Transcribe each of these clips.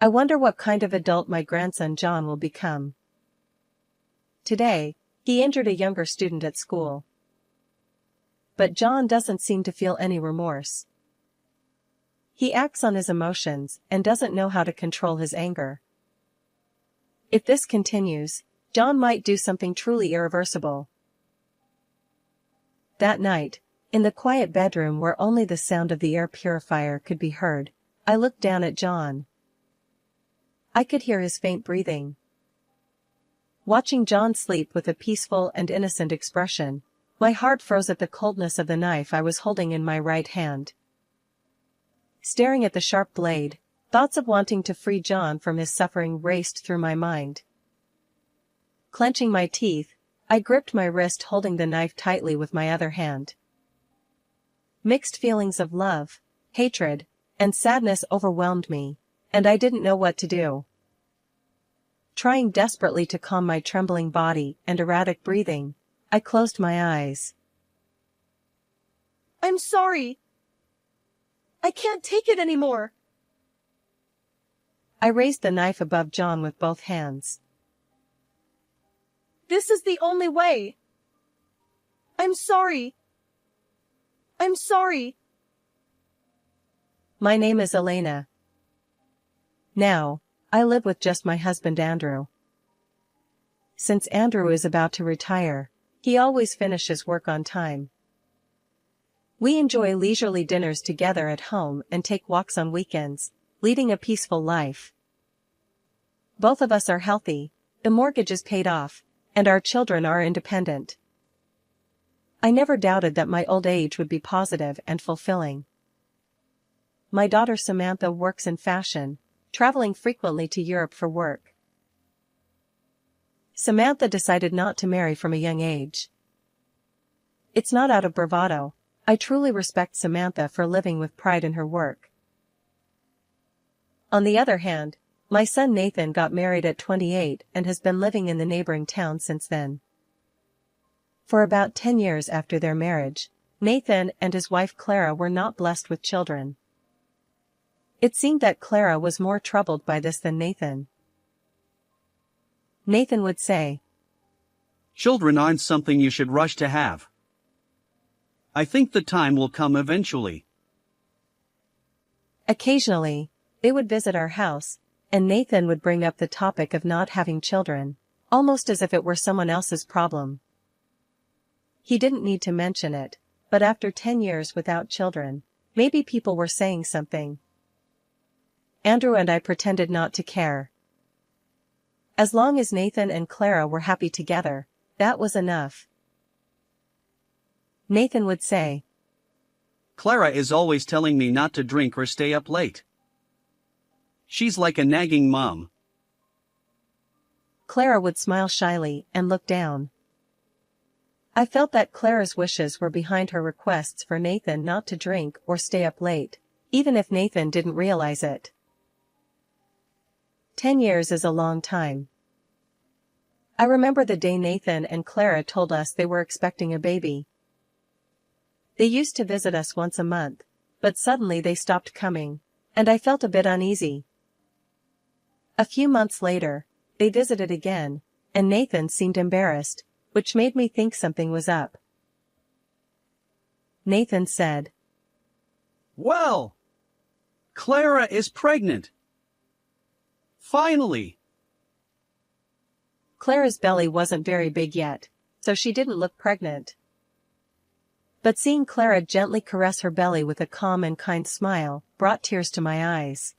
I wonder what kind of adult my grandson John will become. Today, he injured a younger student at school. But John doesn't seem to feel any remorse. He acts on his emotions and doesn't know how to control his anger. If this continues, John might do something truly irreversible. That night, in the quiet bedroom where only the sound of the air purifier could be heard, I looked down at John. I could hear his faint breathing. Watching John sleep with a peaceful and innocent expression, my heart froze at the coldness of the knife I was holding in my right hand. Staring at the sharp blade, thoughts of wanting to free John from his suffering raced through my mind. Clenching my teeth, I gripped my wrist, holding the knife tightly with my other hand. Mixed feelings of love, hatred, and sadness overwhelmed me, and I didn't know what to do. Trying desperately to calm my trembling body and erratic breathing, I closed my eyes. "I'm sorry. I can't take it anymore." I raised the knife above John with both hands. "This is the only way. I'm sorry. I'm sorry." My name is Elena. Now, I live with just my husband Andrew. Since Andrew is about to retire, he always finishes work on time. We enjoy leisurely dinners together at home and take walks on weekends, leading a peaceful life. Both of us are healthy, the mortgage is paid off, and our children are independent. I never doubted that my old age would be positive and fulfilling. My daughter Samantha works in fashion, traveling frequently to Europe for work. Samantha decided not to marry from a young age. It's not out of bravado. I truly respect Samantha for living with pride in her work. On the other hand, my son Nathan got married at 28 and has been living in the neighboring town since then. For about 10 years after their marriage, Nathan and his wife Clara were not blessed with children. It seemed that Clara was more troubled by this than Nathan. Nathan would say, "Children aren't something you should rush to have. I think the time will come eventually." Occasionally, they would visit our house, and Nathan would bring up the topic of not having children, almost as if it were someone else's problem. He didn't need to mention it, but after 10 years without children, maybe people were saying something. Andrew and I pretended not to care. As long as Nathan and Clara were happy together, that was enough. Nathan would say, "Clara is always telling me not to drink or stay up late. She's like a nagging mom." Clara would smile shyly and look down. I felt that Clara's wishes were behind her requests for Nathan not to drink or stay up late, even if Nathan didn't realize it. 10 years is a long time. I remember the day Nathan and Clara told us they were expecting a baby. They used to visit us once a month, but suddenly they stopped coming, and I felt a bit uneasy. A few months later, they visited again, and Nathan seemed embarrassed, which made me think something was up. Nathan said, "Well, Clara is pregnant. Finally." Clara's belly wasn't very big yet, so she didn't look pregnant. But seeing Clara gently caress her belly with a calm and kind smile brought tears to my eyes.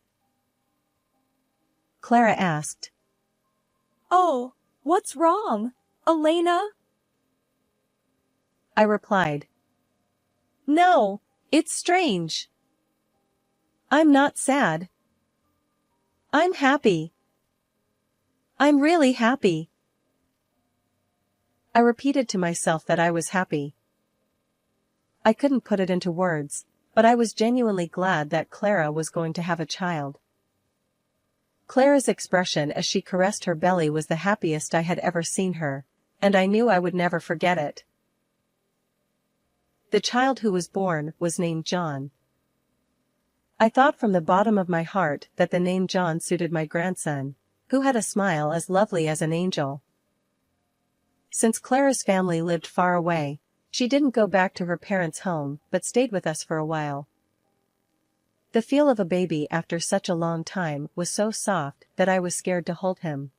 Clara asked, "Oh, what's wrong, Elena?" I replied, "No, it's strange. I'm not sad. I'm happy. I'm really happy." I repeated to myself that I was happy. I couldn't put it into words, but I was genuinely glad that Clara was going to have a child. Clara's expression as she caressed her belly was the happiest I had ever seen her, and I knew I would never forget it. The child who was born was named John. I thought from the bottom of my heart that the name John suited my grandson, who had a smile as lovely as an angel. Since Clara's family lived far away, she didn't go back to her parents' home but stayed with us for a while. The feel of a baby after such a long time was so soft that I was scared to hold him.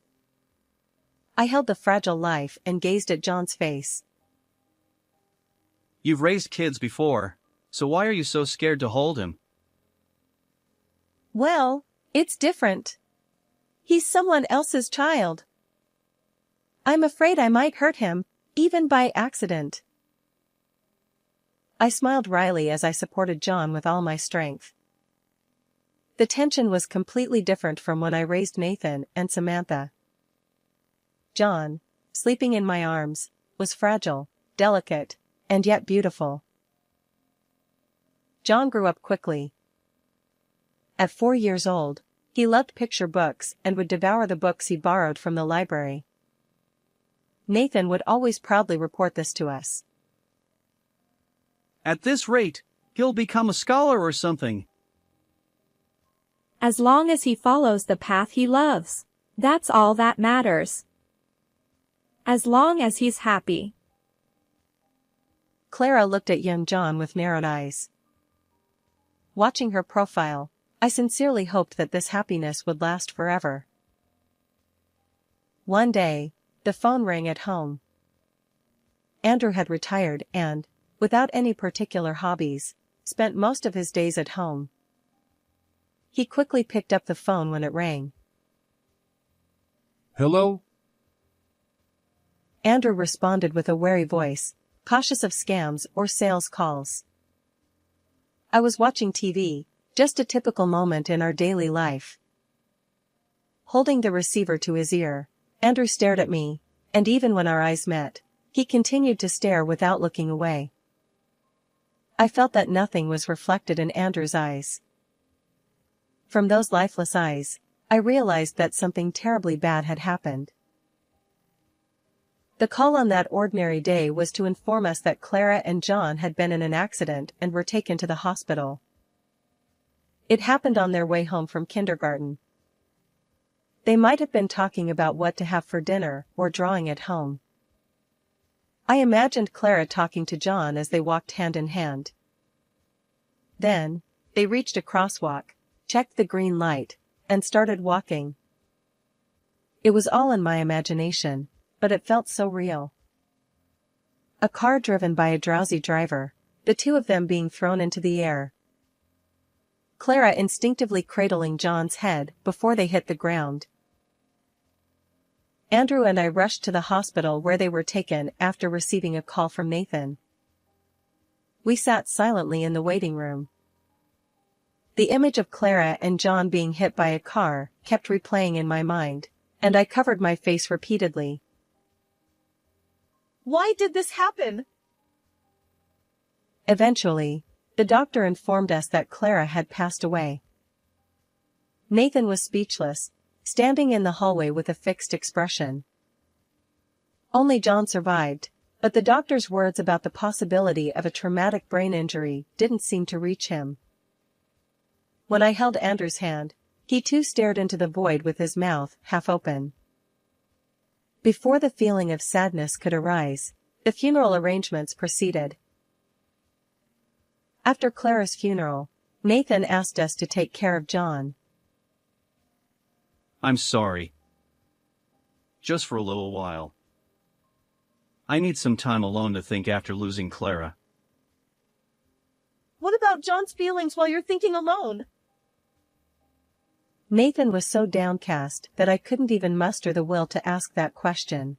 I held the fragile life and gazed at John's face. You've raised kids before, so why are you so scared to hold him? Well, it's different. He's someone else's child. I'm afraid I might hurt him, even by accident. I smiled wryly as I supported John with all my strength. The tension was completely different from when I raised Nathan and Samantha. John, sleeping in my arms, was fragile, delicate, and yet beautiful. John grew up quickly. At 4 years old, he loved picture books and would devour the books he borrowed from the library. Nathan would always proudly report this to us. At this rate, he'll become a scholar or something. As long as he follows the path he loves, that's all that matters. As long as he's happy. Clara looked at young John with narrowed eyes. Watching her profile, I sincerely hoped that this happiness would last forever. One day, the phone rang at home. Andrew had retired and, without any particular hobbies, spent most of his days at home. He quickly picked up the phone when it rang. Hello? Andrew responded with a wary voice, cautious of scams or sales calls. I was watching TV, just a typical moment in our daily life. Holding the receiver to his ear, Andrew stared at me, and even when our eyes met, he continued to stare without looking away. I felt that nothing was reflected in Andrew's eyes. From those lifeless eyes, I realized that something terribly bad had happened. The call on that ordinary day was to inform us that Clara and John had been in an accident and were taken to the hospital. It happened on their way home from kindergarten. They might have been talking about what to have for dinner or drawing at home. I imagined Clara talking to John as they walked hand in hand. Then, they reached a crosswalk, checked the green light, and started walking. It was all in my imagination, but it felt so real. A car driven by a drowsy driver, the two of them being thrown into the air. Clara instinctively cradling John's head before they hit the ground. Andrew and I rushed to the hospital where they were taken after receiving a call from Nathan. We sat silently in the waiting room. The image of Clara and John being hit by a car kept replaying in my mind, and I covered my face repeatedly. Why did this happen? Eventually, the doctor informed us that Clara had passed away. Nathan was speechless, standing in the hallway with a fixed expression. Only John survived, but the doctor's words about the possibility of a traumatic brain injury didn't seem to reach him. When I held Andrew's hand, he too stared into the void with his mouth half open. Before the feeling of sadness could arise, the funeral arrangements proceeded. After Clara's funeral, Nathan asked us to take care of John. I'm sorry. Just for a little while. I need some time alone to think after losing Clara. What about John's feelings while you're thinking alone? Nathan was so downcast that I couldn't even muster the will to ask that question.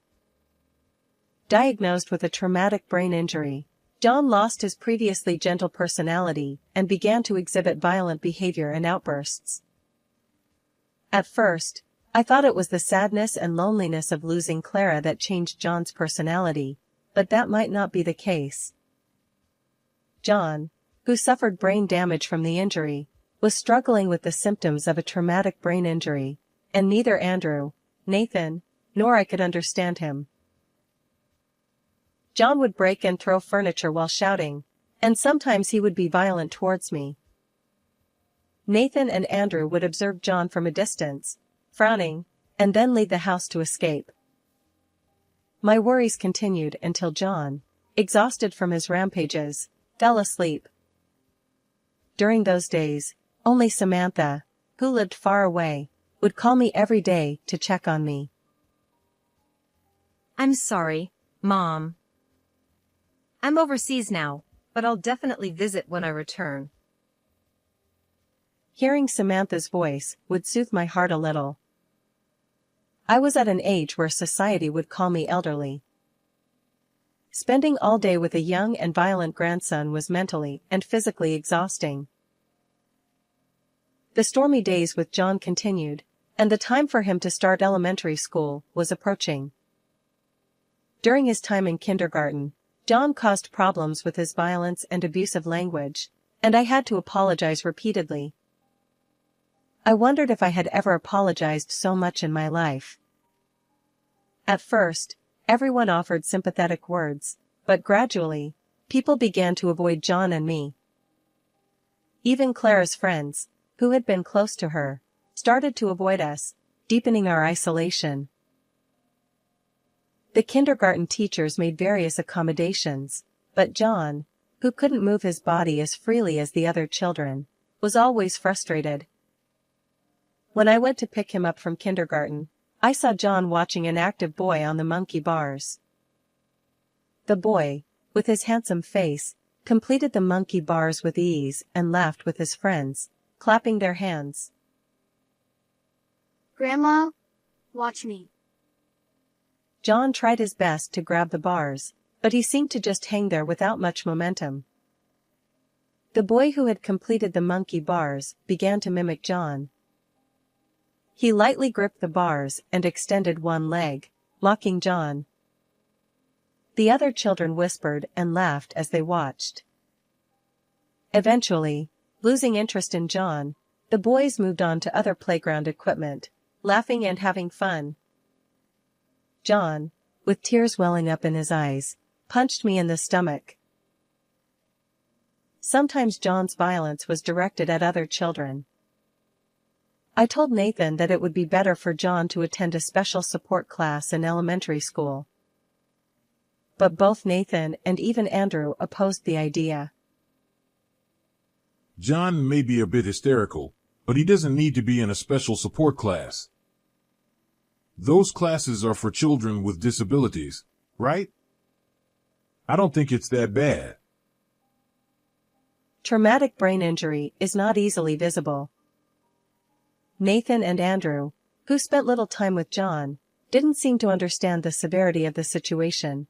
Diagnosed with a traumatic brain injury, John lost his previously gentle personality and began to exhibit violent behavior and outbursts. At first, I thought it was the sadness and loneliness of losing Clara that changed John's personality, but that might not be the case. John, who suffered brain damage from the injury, was struggling with the symptoms of a traumatic brain injury, and neither Andrew, Nathan, nor I could understand him. John would break and throw furniture while shouting, and sometimes he would be violent towards me. Nathan and Andrew would observe John from a distance, frowning, and then leave the house to escape. My worries continued until John, exhausted from his rampages, fell asleep. During those days, only Samantha, who lived far away, would call me every day to check on me. I'm sorry, Mom. I'm overseas now, but I'll definitely visit when I return. Hearing Samantha's voice would soothe my heart a little. I was at an age where society would call me elderly. Spending all day with a young and violent grandson was mentally and physically exhausting. The stormy days with John continued, and the time for him to start elementary school was approaching. During his time in kindergarten, John caused problems with his violence and abusive language, and I had to apologize repeatedly. I wondered if I had ever apologized so much in my life. At first, everyone offered sympathetic words, but gradually, people began to avoid John and me. Even Clara's friends, who had been close to her, started to avoid us, deepening our isolation. The kindergarten teachers made various accommodations, but John, who couldn't move his body as freely as the other children, was always frustrated. When I went to pick him up from kindergarten, I saw John watching an active boy on the monkey bars. The boy, with his handsome face, completed the monkey bars with ease and laughed with his friends, clapping their hands. Grandma, watch me. John tried his best to grab the bars, but he seemed to just hang there without much momentum. The boy who had completed the monkey bars began to mimic John. He lightly gripped the bars and extended one leg, mocking John. The other children whispered and laughed as they watched. Eventually, losing interest in John, the boys moved on to other playground equipment, laughing and having fun. John, with tears welling up in his eyes, punched me in the stomach. Sometimes John's violence was directed at other children. I told Nathan that it would be better for John to attend a special support class in elementary school. But both Nathan and even Andrew opposed the idea. John may be a bit hysterical, but he doesn't need to be in a special support class. Those classes are for children with disabilities, right? I don't think it's that bad. Traumatic brain injury is not easily visible. Nathan and Andrew, who spent little time with John, didn't seem to understand the severity of the situation.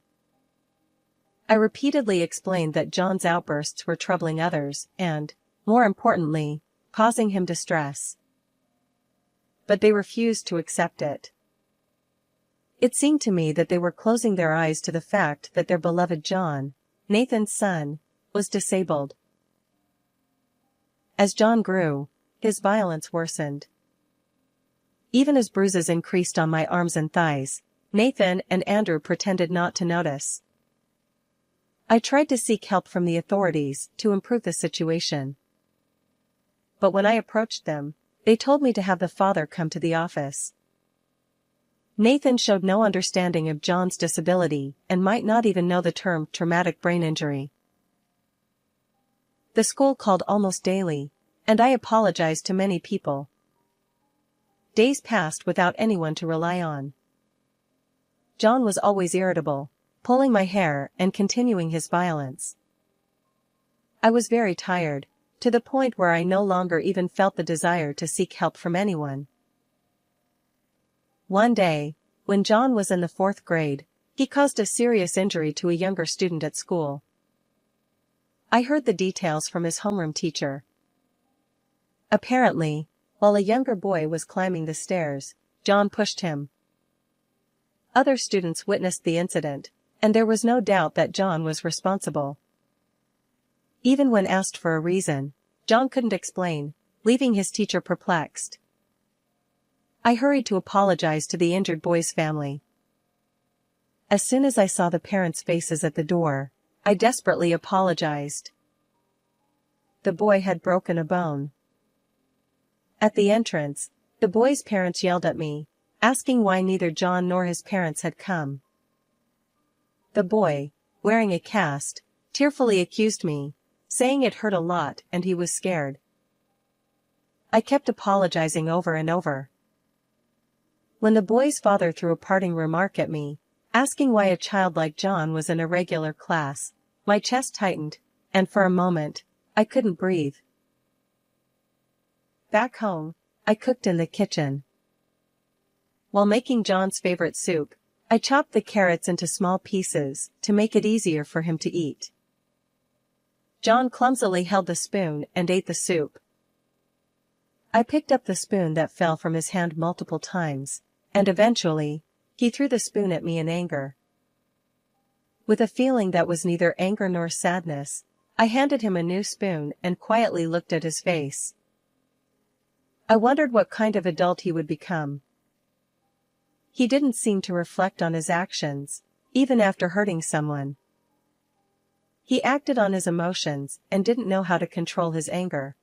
I repeatedly explained that John's outbursts were troubling others and, more importantly, causing him distress. But they refused to accept it. It seemed to me that they were closing their eyes to the fact that their beloved John, Nathan's son, was disabled. As John grew, his violence worsened. Even as bruises increased on my arms and thighs, Nathan and Andrew pretended not to notice. I tried to seek help from the authorities to improve the situation. But when I approached them, they told me to have the father come to the office. Nathan showed no understanding of John's disability and might not even know the term traumatic brain injury. The school called almost daily, and I apologized to many people. Days passed without anyone to rely on. John was always irritable, pulling my hair and continuing his violence. I was very tired, to the point where I no longer even felt the desire to seek help from anyone. One day, when John was in the 4th grade, he caused a serious injury to a younger student at school. I heard the details from his homeroom teacher. Apparently, while a younger boy was climbing the stairs, John pushed him. Other students witnessed the incident, and there was no doubt that John was responsible. Even when asked for a reason, John couldn't explain, leaving his teacher perplexed. I hurried to apologize to the injured boy's family. As soon as I saw the parents' faces at the door, I desperately apologized. The boy had broken a bone. At the entrance, the boy's parents yelled at me, asking why neither John nor his parents had come. The boy, wearing a cast, tearfully accused me, saying it hurt a lot and he was scared. I kept apologizing over and over. When the boy's father threw a parting remark at me, asking why a child like John was in a regular class, my chest tightened, and for a moment, I couldn't breathe. Back home, I cooked in the kitchen. While making John's favorite soup, I chopped the carrots into small pieces to make it easier for him to eat. John clumsily held the spoon and ate the soup. I picked up the spoon that fell from his hand multiple times, and eventually, he threw the spoon at me in anger. With a feeling that was neither anger nor sadness, I handed him a new spoon and quietly looked at his face. I wondered what kind of adult he would become. He didn't seem to reflect on his actions, even after hurting someone. He acted on his emotions and didn't know how to control his anger.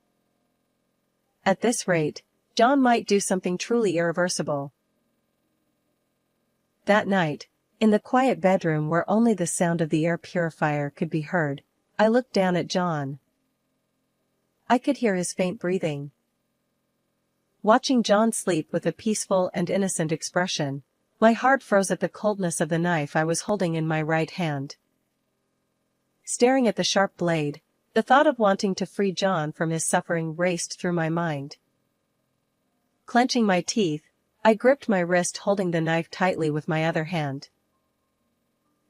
At this rate, John might do something truly irreversible. That night, in the quiet bedroom where only the sound of the air purifier could be heard, I looked down at John. I could hear his faint breathing. Watching John sleep with a peaceful and innocent expression, my heart froze at the coldness of the knife I was holding in my right hand. Staring at the sharp blade, the thought of wanting to free John from his suffering raced through my mind. Clenching my teeth, I gripped my wrist, holding the knife tightly with my other hand.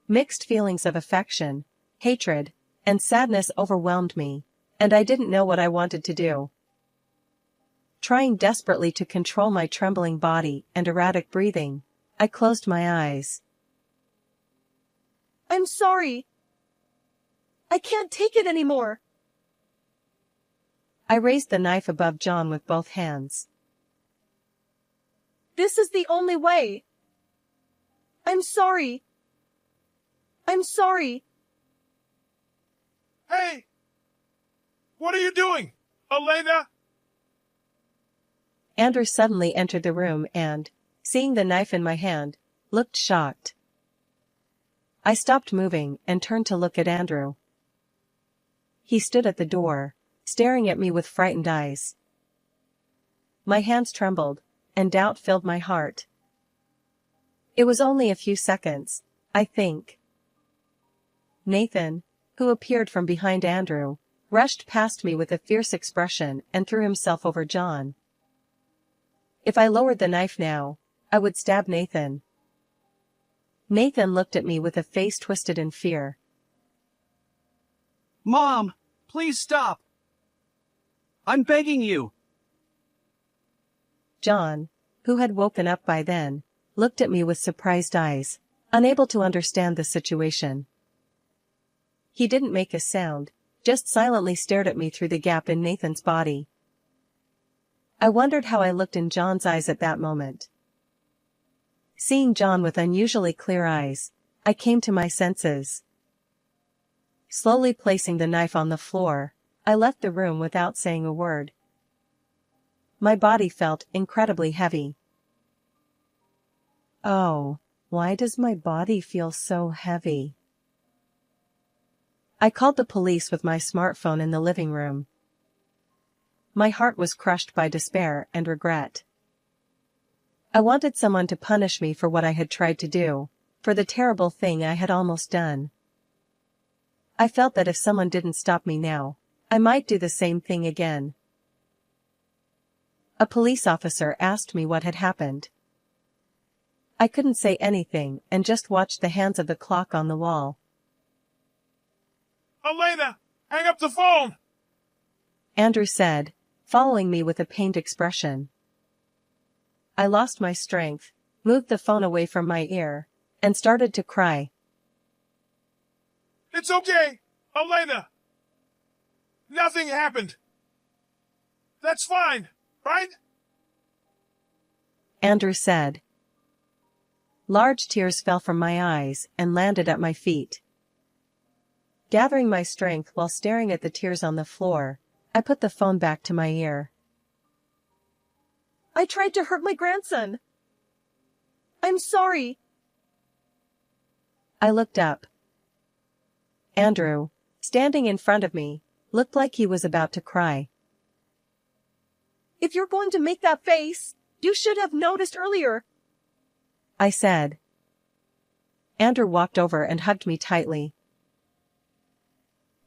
Mixed feelings of affection, hatred, and sadness overwhelmed me, and I didn't know what I wanted to do. Trying desperately to control my trembling body and erratic breathing, I closed my eyes. I'm sorry. I can't take it anymore. I raised the knife above John with both hands. This is the only way. I'm sorry. I'm sorry. Hey! What are you doing, Elena? Andrew suddenly entered the room and, seeing the knife in my hand, looked shocked. I stopped moving and turned to look at Andrew. He stood at the door, staring at me with frightened eyes. My hands trembled, and doubt filled my heart. It was only a few seconds, I think. Nathan, who appeared from behind Andrew, rushed past me with a fierce expression and threw himself over John. If I lowered the knife now, I would stab Nathan. Nathan looked at me with a face twisted in fear. Mom, please stop. I'm begging you. John, who had woken up by then, looked at me with surprised eyes, unable to understand the situation. He didn't make a sound, just silently stared at me through the gap in Nathan's body. I wondered how I looked in John's eyes at that moment. Seeing John with unusually clear eyes, I came to my senses. Slowly placing the knife on the floor, I left the room without saying a word. My body felt incredibly heavy. Oh, why does my body feel so heavy? I called the police with my smartphone in the living room. My heart was crushed by despair and regret. I wanted someone to punish me for what I had tried to do, for the terrible thing I had almost done. I felt that if someone didn't stop me now, I might do the same thing again. A police officer asked me what had happened. I couldn't say anything and just watched the hands of the clock on the wall. Elena, hang up the phone! Andrew said, following me with a pained expression. I lost my strength, moved the phone away from my ear, and started to cry. It's okay, Elena. Nothing happened. That's fine, right? Andrew said. Large tears fell from my eyes and landed at my feet. Gathering my strength while staring at the tears on the floor, I put the phone back to my ear. I tried to hurt my grandson. I'm sorry. I looked up. Andrew, standing in front of me, looked like he was about to cry. If you're going to make that face, you should have noticed earlier, I said. Andrew walked over and hugged me tightly.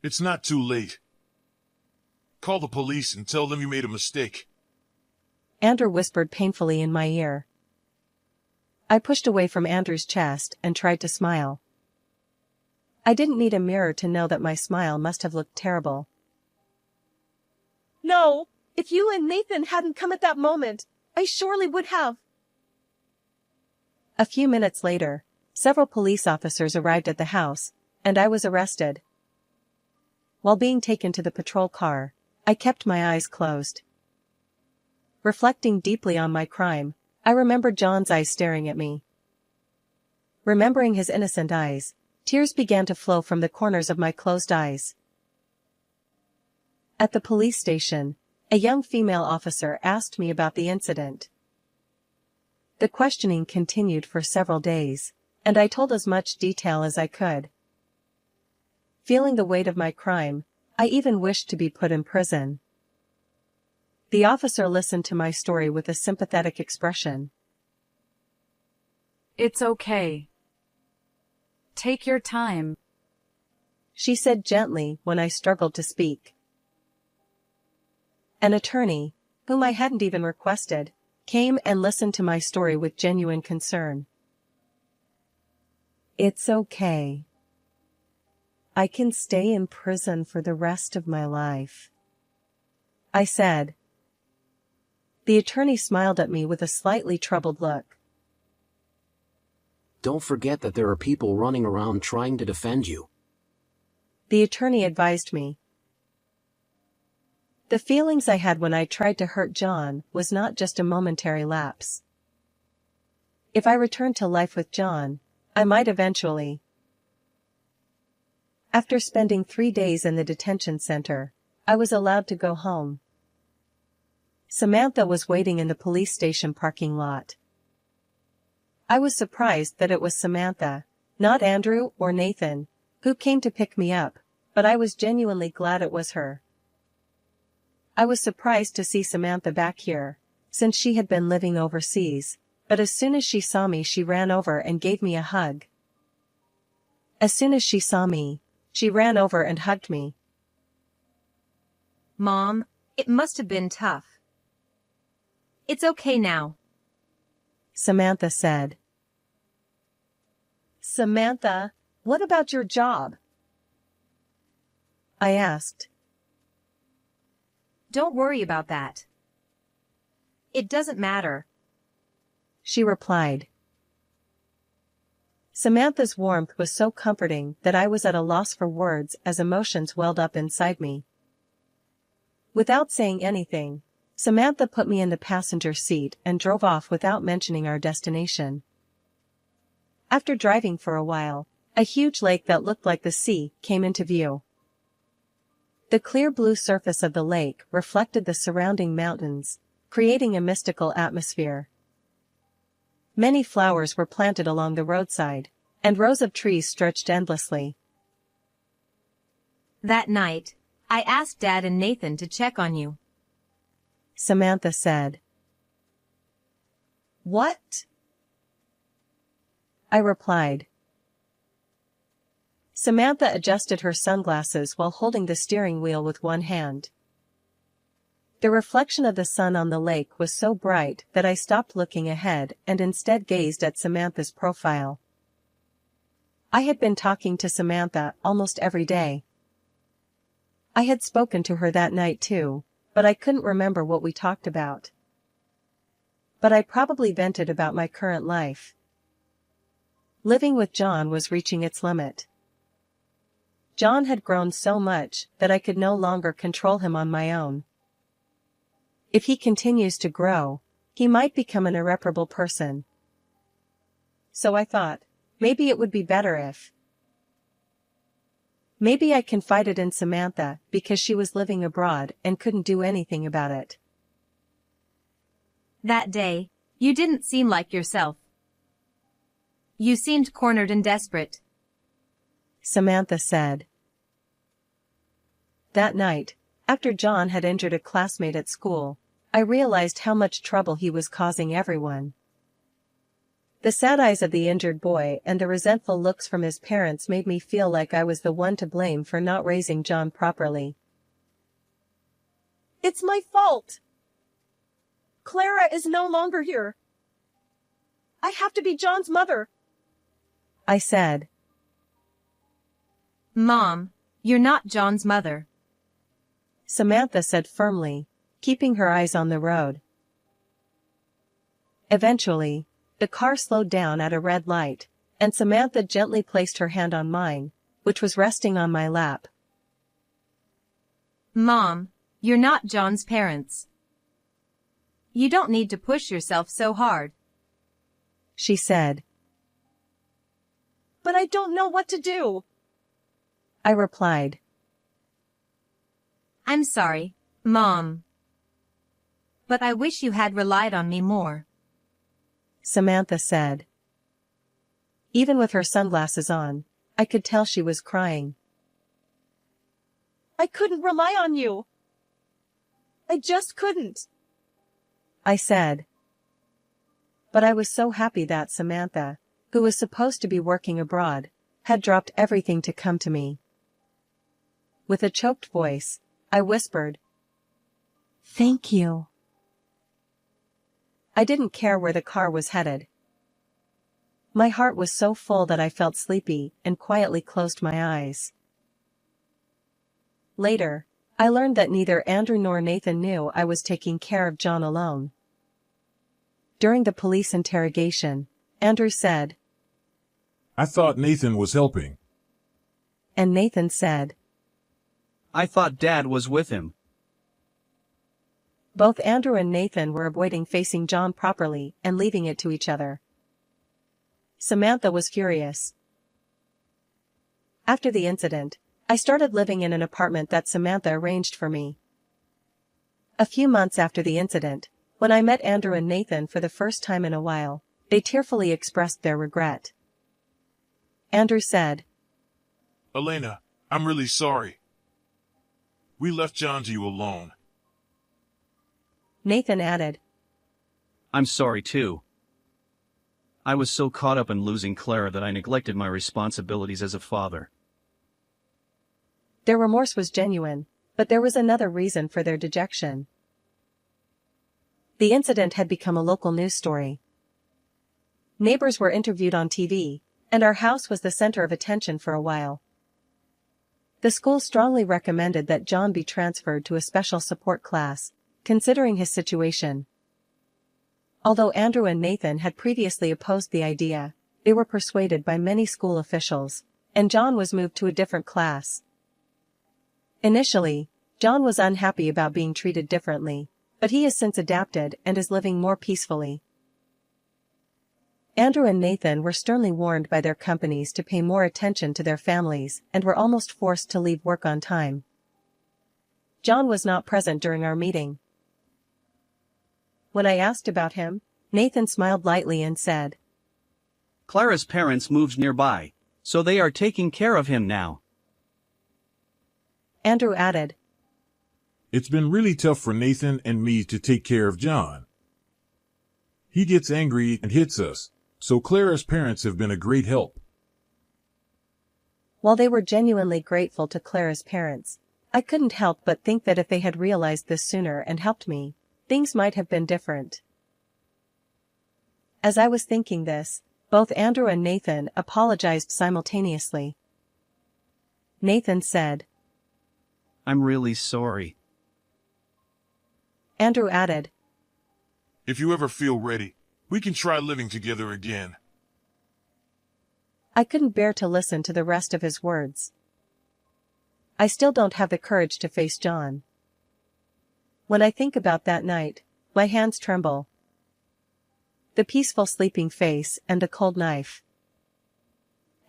It's not too late. Call the police and tell them you made a mistake. Andrew whispered painfully in my ear. I pushed away from Andrew's chest and tried to smile. I didn't need a mirror to know that my smile must have looked terrible. No, if you and Nathan hadn't come at that moment, I surely would have. A few minutes later, several police officers arrived at the house, and I was arrested. While being taken to the patrol car, I kept my eyes closed. Reflecting deeply on my crime, I remembered John's eyes staring at me. Remembering his innocent eyes, tears began to flow from the corners of my closed eyes. At the police station, a young female officer asked me about the incident. The questioning continued for several days, and I told as much detail as I could. Feeling the weight of my crime, I even wished to be put in prison. The officer listened to my story with a sympathetic expression. It's okay. Take your time, she said gently when I struggled to speak. An attorney, whom I hadn't even requested, came and listened to my story with genuine concern. It's okay. I can stay in prison for the rest of my life, I said. The attorney smiled at me with a slightly troubled look. Don't forget that there are people running around trying to defend you, the attorney advised me. The feelings I had when I tried to hurt John was not just a momentary lapse. If I returned to life with John, I might eventually. After spending 3 days in the detention center, I was allowed to go home. Samantha was waiting in the police station parking lot. I was surprised that it was Samantha, not Andrew or Nathan, who came to pick me up, but I was genuinely glad it was her. I was surprised to see Samantha back here, since she had been living overseas, but as soon as she saw me she ran over and gave me a hug. As soon as she saw me, she ran over and hugged me. Mom, it must have been tough. It's okay now, Samantha said. Samantha, what about your job? I asked. Don't worry about that. It doesn't matter, she replied. Samantha's warmth was so comforting that I was at a loss for words as emotions welled up inside me. Without saying anything, Samantha put me in the passenger seat and drove off without mentioning our destination. After driving for a while, a huge lake that looked like the sea came into view. The clear blue surface of the lake reflected the surrounding mountains, creating a mystical atmosphere. Many flowers were planted along the roadside, and rows of trees stretched endlessly. That night, I asked Dad and Nathan to check on you, Samantha said. What? I replied. Samantha adjusted her sunglasses while holding the steering wheel with one hand. The reflection of the sun on the lake was so bright that I stopped looking ahead and instead gazed at Samantha's profile. I had been talking to Samantha almost every day. I had spoken to her that night too, but I couldn't remember what we talked about. But I probably vented about my current life. Living with John was reaching its limit. John had grown so much that I could no longer control him on my own. If he continues to grow, he might become an irreparable person. So I thought, maybe it would be better if. Maybe I confided in Samantha because she was living abroad and couldn't do anything about it. That day, you didn't seem like yourself. You seemed cornered and desperate. Samantha said. That night, after John had injured a classmate at school, I realized how much trouble he was causing everyone. The sad eyes of the injured boy and the resentful looks from his parents made me feel like I was the one to blame for not raising John properly. It's my fault. Clara is no longer here. I have to be John's mother, I said. Mom, you're not John's mother, Samantha said firmly, keeping her eyes on the road. Eventually, the car slowed down at a red light, and Samantha gently placed her hand on mine, which was resting on my lap. Mom, you're not John's parents. You don't need to push yourself so hard, she said. but I don't know what to do, I replied. I'm sorry, Mom. But I wish you had relied on me more, Samantha said. Even with her sunglasses on, I could tell she was crying. I couldn't rely on you. I just couldn't, I said. But I was so happy that Samantha, who was supposed to be working abroad, had dropped everything to come to me. With a choked voice, I whispered, "Thank you." I didn't care where the car was headed. My heart was so full that I felt sleepy and quietly closed my eyes. Later, I learned that neither Andrew nor Nathan knew I was taking care of John alone. During the police interrogation, Andrew said, I thought Nathan was helping. and Nathan said, I thought Dad was with him. both Andrew and Nathan were avoiding facing John properly and leaving it to each other. Samantha was furious. After the incident, I started living in an apartment that Samantha arranged for me. A few months after the incident, when I met Andrew and Nathan for the first time in a while, they tearfully expressed their regret. Andrew said, Elena, I'm really sorry. We left John to you alone. Nathan added, I'm sorry too. I was so caught up in losing Clara that I neglected my responsibilities as a father. Their remorse was genuine, but there was another reason for their dejection. The incident had become a local news story. Neighbors were interviewed on TV, and our house was the center of attention for a while. The school strongly recommended that John be transferred to a special support class, considering his situation. Although Andrew and Nathan had previously opposed the idea, they were persuaded by many school officials, and John was moved to a different class. Initially, John was unhappy about being treated differently, but he has since adapted and is living more peacefully. Andrew and Nathan were sternly warned by their companies to pay more attention to their families and were almost forced to leave work on time. John was not present during our meeting. When I asked about him, Nathan smiled lightly and said, Clara's parents moved nearby, so they are taking care of him now. Andrew added, It's been really tough for Nathan and me to take care of John. He gets angry and hits us, so Clara's parents have been a great help. While they were genuinely grateful to Clara's parents, I couldn't help but think that if they had realized this sooner and helped me, things might have been different. As I was thinking this, both Andrew and Nathan apologized simultaneously. Nathan said, I'm really sorry. Andrew added, If you ever feel ready, we can try living together again. I couldn't bear to listen to the rest of his words. I still don't have the courage to face John. When I think about that night, my hands tremble. The peaceful sleeping face and the cold knife.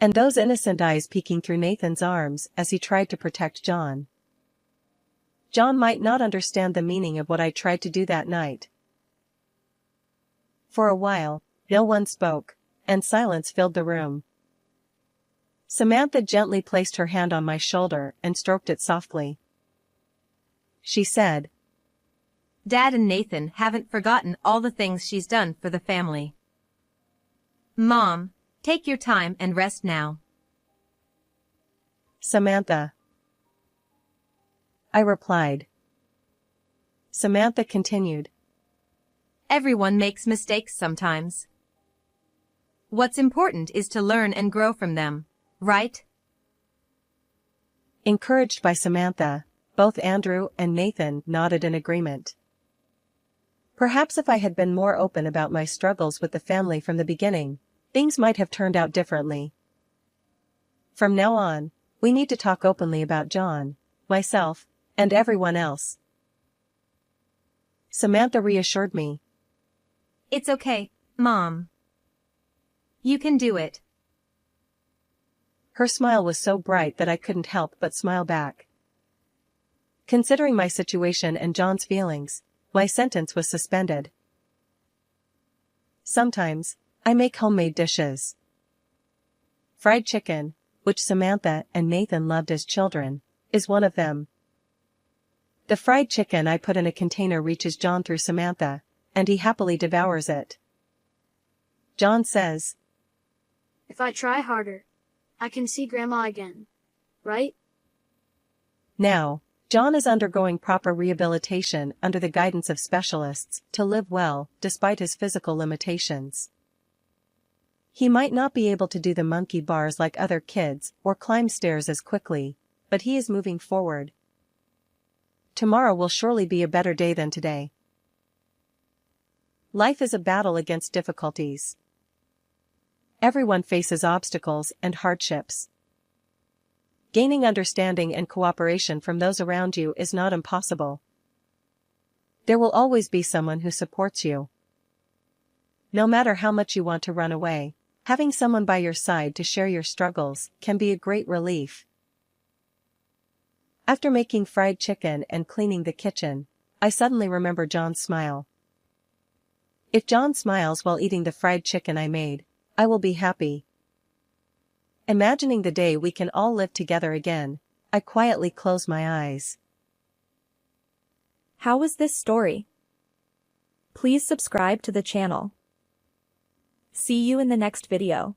And those innocent eyes peeking through Nathan's arms as he tried to protect John. John might not understand the meaning of what I tried to do that night. For a while, no one spoke, and silence filled the room. Samantha gently placed her hand on my shoulder and stroked it softly. She said, Dad and Nathan haven't forgotten all the things she's done for the family. Mom, take your time and rest now. Samantha. I replied. Samantha continued. Everyone makes mistakes sometimes. What's important is to learn and grow from them, right? Encouraged by Samantha, both Andrew and Nathan nodded in agreement. Perhaps if I had been more open about my struggles with the family from the beginning, things might have turned out differently. From now on, we need to talk openly about John, myself, and everyone else. Samantha reassured me. It's okay, Mom. You can do it. Her smile was so bright that I couldn't help but smile back. Considering my situation and John's feelings, my sentence was suspended. Sometimes, I make homemade dishes. Fried chicken, which Samantha and Nathan loved as children, is one of them. The fried chicken I put in a container reaches John through Samantha, and he happily devours it. John says, If I try harder, I can see Grandma again, right? Now, John is undergoing proper rehabilitation under the guidance of specialists to live well despite his physical limitations. He might not be able to do the monkey bars like other kids or climb stairs as quickly, but he is moving forward. Tomorrow will surely be a better day than today. Life is a battle against difficulties. Everyone faces obstacles and hardships. Gaining understanding and cooperation from those around you is not impossible. There will always be someone who supports you. No matter how much you want to run away, having someone by your side to share your struggles can be a great relief. After making fried chicken and cleaning the kitchen, I suddenly remember John's smile. If John smiles while eating the fried chicken I made, I will be happy. Imagining the day we can all live together again, I quietly close my eyes. How was this story? Please subscribe to the channel. See you in the next video.